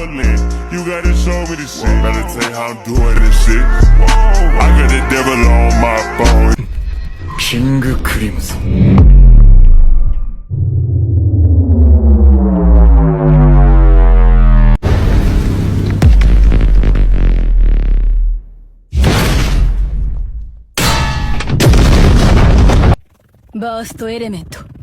violin. You gotta show me the shit. Gotta tell you how I'm doing this shit. I got the devil on my phone. キングクリムゾン。バーストエレメント。